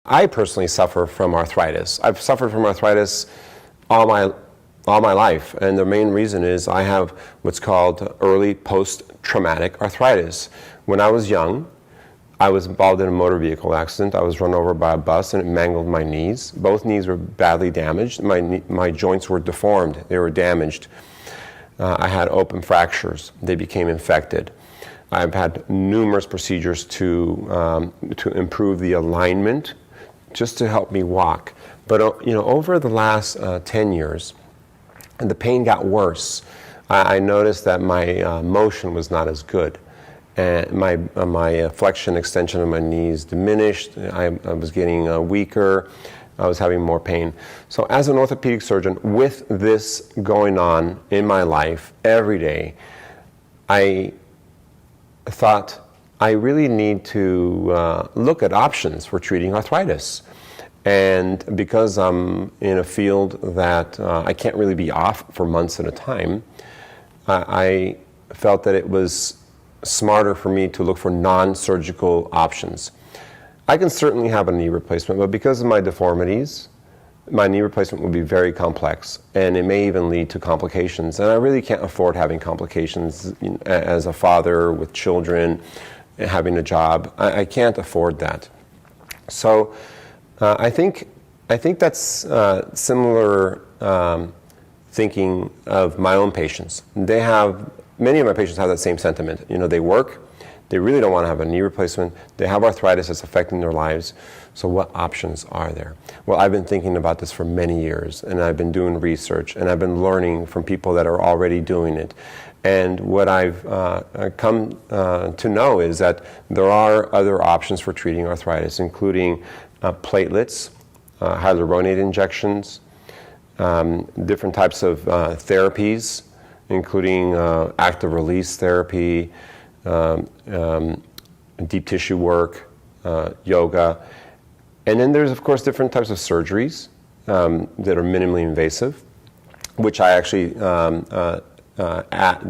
I personally suffer from arthritis. I've suffered from arthritis all my life, and the main reason is I have what's called early post-traumatic arthritis. When I was young, I was involved in a motor vehicle accident. I was run over by a bus and it mangled my knees. Both knees were badly damaged. My joints were deformed. They were damaged. I had open fractures. They became infected. I've had numerous procedures to improve the alignment, just to help me walk. But over the last 10 years, the pain got worse. I noticed that my motion was not as good, and my flexion extension of my knees diminished. I was getting weaker. I was having more pain. So as an orthopedic surgeon, with this going on in my life every day, I thought I really need to look at options for treating arthritis. And because I'm in a field that I can't really be off for months at a time, I felt that it was smarter for me to look for non-surgical options. I can certainly have a knee replacement, but because of my deformities, my knee replacement will be very complex, and it may even lead to complications. And I really can't afford having complications as a father with children, having a job. I can't afford that. So I think that's similar thinking of my own patients. Many of my patients have that same sentiment. They work, they really don't want to have a knee replacement, they have arthritis that's affecting their lives, so what options are there? Well, I've been thinking about this for many years, and I've been doing research, and I've been learning from people that are already doing it. And what I've come to know is that there are other options for treating arthritis, including platelets, hyaluronate injections, different types of therapies, including active release therapy, deep tissue work, yoga. And then there's, of course, different types of surgeries that are minimally invasive, which I actually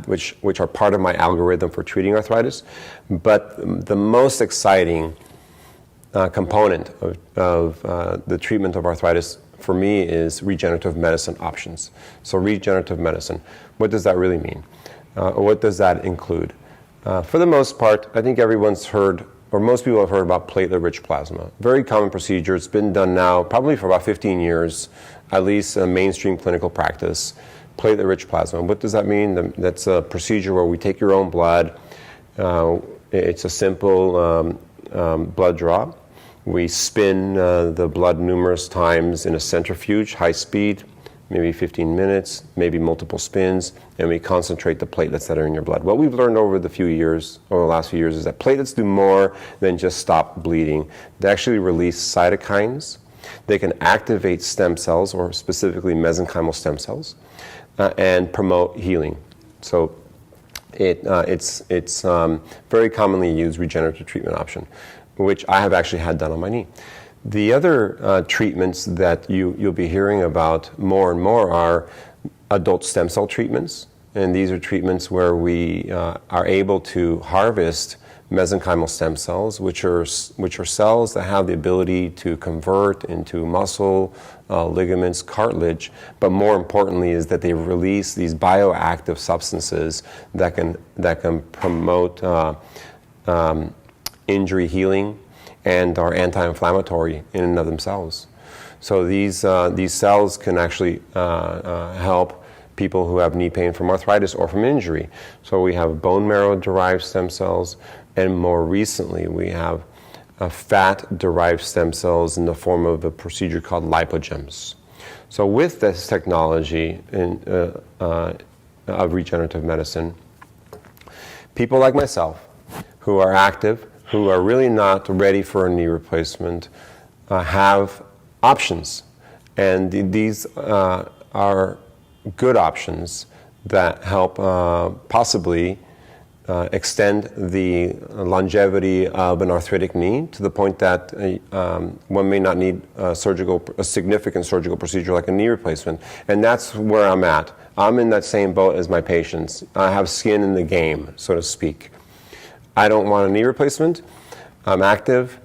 which are part of my algorithm for treating arthritis. But the most exciting component of the treatment of arthritis for me is regenerative medicine options. So regenerative medicine, what does that really mean? What does that include? For the most part, I think everyone's heard, or most people have heard about platelet rich plasma. Very common procedure. It's been done now probably for about 15 years, at least in mainstream clinical practice. Platelet rich plasma. What does that mean? That's a procedure where we take your own blood. It's a simple blood draw. We spin the blood numerous times in a centrifuge, high speed, maybe 15 minutes, maybe multiple spins, and we concentrate the platelets that are in your blood. What we've learned over the last few years is that platelets do more than just stop bleeding. They actually release cytokines. They can activate stem cells, or specifically mesenchymal stem cells, and promote healing. So it's very commonly used regenerative treatment option, which I have actually had done on my knee. The other treatments that you'll be hearing about more and more are adult stem cell treatments, and these are treatments where we are able to harvest mesenchymal stem cells, which are cells that have the ability to convert into muscle, ligaments, cartilage, but more importantly is that they release these bioactive substances that can promote injury healing and are anti-inflammatory in and of themselves. So these cells can actually help people who have knee pain from arthritis or from injury. So we have bone marrow-derived stem cells, and more recently we have fat-derived stem cells in the form of a procedure called Lipogems. So with this technology of regenerative medicine, people like myself who are active, who are really not ready for a knee replacement, have options. And these are good options that help possibly extend the longevity of an arthritic knee to the point that one may not need a significant surgical procedure like a knee replacement. And that's where I'm at. I'm in that same boat as my patients. I have skin in the game, so to speak. I don't want a knee replacement. I'm active,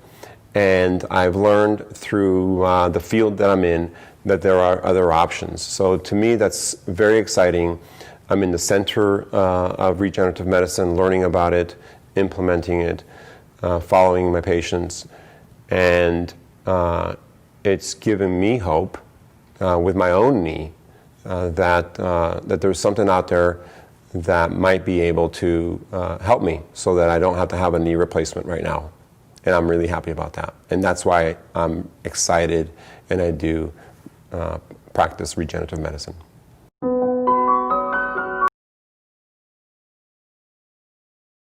And I've learned through the field that I'm in that there are other options. So to me, that's very exciting. I'm in the center of regenerative medicine, learning about it, implementing it, following my patients. And it's given me hope with my own knee that there's something out there that might be able to help me so that I don't have to have a knee replacement right now. And I'm really happy about that. And that's why I'm excited and I do practice regenerative medicine.